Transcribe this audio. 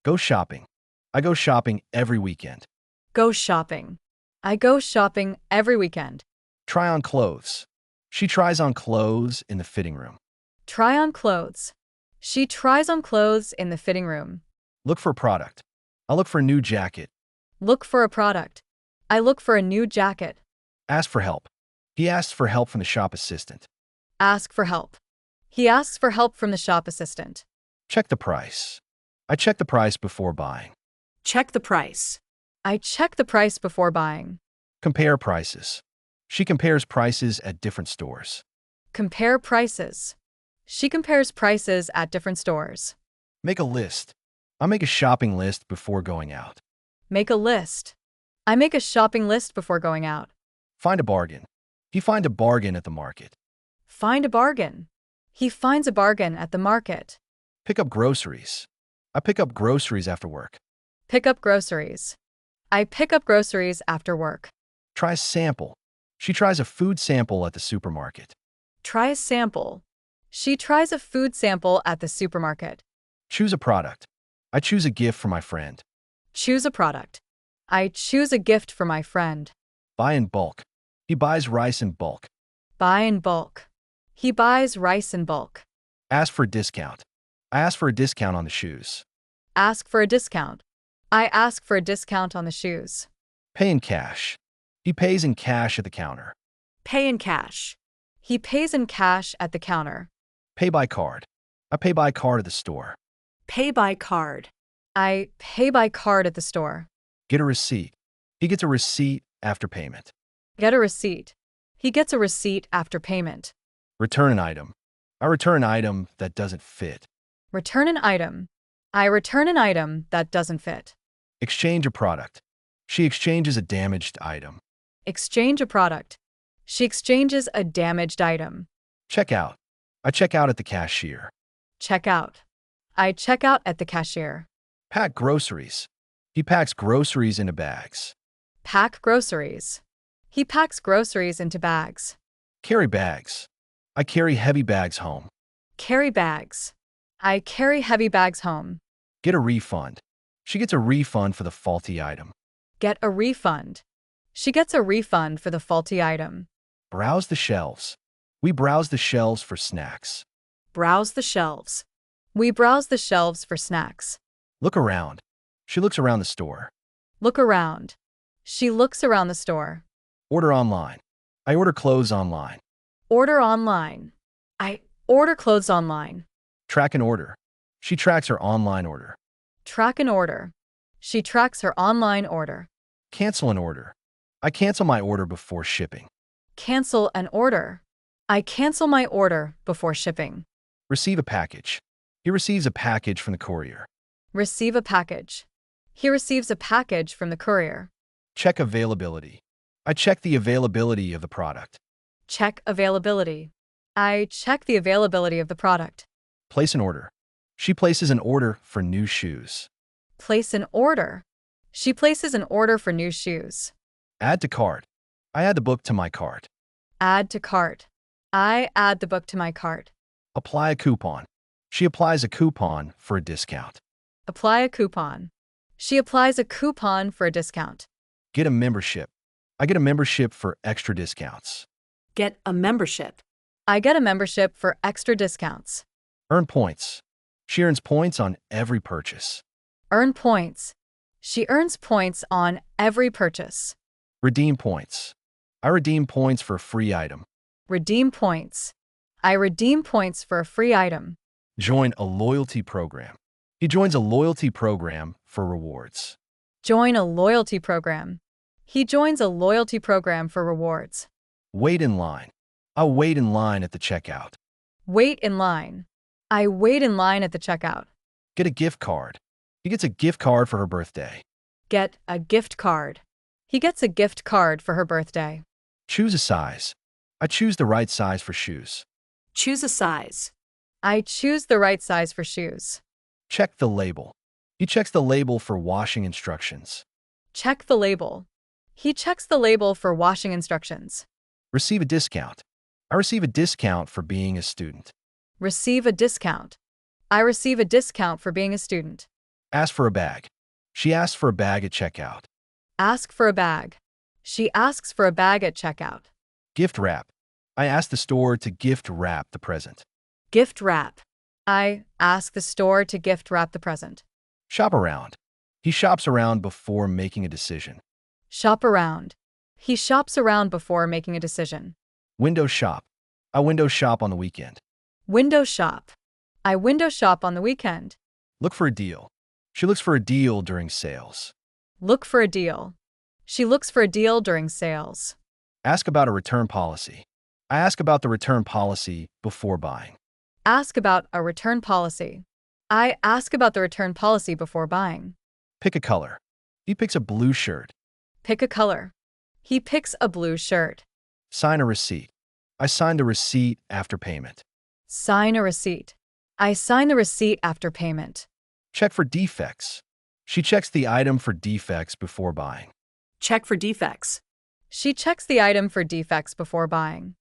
Go shopping. I go shopping every weekend. Go shopping. I go shopping every weekend. Try on clothes. She tries on clothes in the fitting room. Try on clothes. She tries on clothes in the fitting room. Look for a product. I look for a new jacket. Look for a product. I look for a new jacket. Ask for help. He asks for help from the shop assistant. Ask for help. He asks for help from the shop assistant. Check the price. I check the price before buying. Check the price. I check the price before buying. Compare prices. She compares prices at different stores. Compare prices. She compares prices at different stores. Make a list. I make a shopping list before going out. Make a list. I make a shopping list before going out. Find a bargain. He find a bargain at the market. Find a bargain. He finds a bargain at the market. Pick up groceries. I pick up groceries after work. Pick up groceries. I pick up groceries after work. Try a sample. She tries a food sample at the supermarket. Try a sample. She tries a food sample at the supermarket. Choose a product. I choose a gift for my friend. Choose a product. I choose a gift for my friend. Buy in bulk. He buys rice in bulk. Buy in bulk. He buys rice in bulk. Ask for a discount. I ask for a discount on the shoes. Ask for a discount. I ask for a discount on the shoes. Pay in cash. He pays in cash at the counter. Pay in cash. He pays in cash at the counter. Pay by card. I pay by card at the store. Pay by card. I pay by card at the store. Get a receipt. He gets a receipt after payment. Get a receipt. He gets a receipt after payment. Return an item. I return an item that doesn't fit. Return an item. I return an item that doesn't fit. Exchange a product. She exchanges a damaged item. Exchange a product. She exchanges a damaged item. Check out. I check out at the cashier. Check out. I check out at the cashier. Pack groceries. He packs groceries into bags. Pack groceries. He packs groceries into bags. Carry bags. I carry heavy bags home. Carry bags. I carry heavy bags home. Get a refund. She gets a refund for the faulty item. Get a refund. She gets a refund for the faulty item. Browse the shelves. We browse the shelves for snacks. Browse the shelves. We browse the shelves for snacks. Look around. She looks around the store. Look around. She looks around the store. Order online. I order clothes online. Order online. I order clothes online. Track an order. She tracks her online order. Track an order. She tracks her online order. Cancel an order. I cancel my order before shipping. Cancel an order. I cancel my order before shipping. Receive a package. He receives a package from the courier. Receive a package. He receives a package from the courier. Check availability. I check the availability of the product. Check availability. I check the availability of the product. Place an order. She places an order for new shoes. Place an order. She places an order for new shoes. Add to cart. I add the book to my cart. Add to cart. I add the book to my cart. Apply a coupon. She applies a coupon for a discount. Apply a coupon. She applies a coupon for a discount. Get a membership. I get a membership for extra discounts. Get a membership. I get a membership for extra discounts. Earn points. She earns points on every purchase. Earn points. She earns points on every purchase. Redeem points. I redeem points for a free item. Redeem points. I redeem points for a free item. Join a loyalty program. He joins a loyalty program for rewards. Join a loyalty program. He joins a loyalty program for rewards. Wait in line. I wait in line at the checkout. Wait in line. I wait in line at the checkout. Get a gift card. He gets a gift card for her birthday. Get a gift card. He gets a gift card for her birthday. Choose a size. I choose the right size for shoes. Choose a size. I choose the right size for shoes. Check the label. He checks the label for washing instructions. Check the label. He checks the label for washing instructions. Receive a discount. I receive a discount for being a student. Receive a discount. I receive a discount for being a student. Ask for a bag. She asks for a bag at checkout. Ask for a bag. She asks for a bag at checkout. Gift wrap. I ask the store to gift wrap the present. Gift wrap. I ask the store to gift wrap the present. Shop around. He shops around before making a decision. Shop around. He shops around before making a decision. Window shop. I window shop on the weekend. Window shop. I window shop on the weekend. Look for a deal. She looks for a deal during sales. Look for a deal. She looks for a deal during sales. Ask about a return policy. I ask about the return policy before buying. Ask about a return policy. I ask about the return policy before buying. Pick a color. He picks a blue shirt. Pick a color. He picks a blue shirt. Sign a receipt. I sign the receipt after payment. Sign a receipt. I sign the receipt after payment. Check for defects. She checks the item for defects before buying. Check for defects. She checks the item for defects before buying.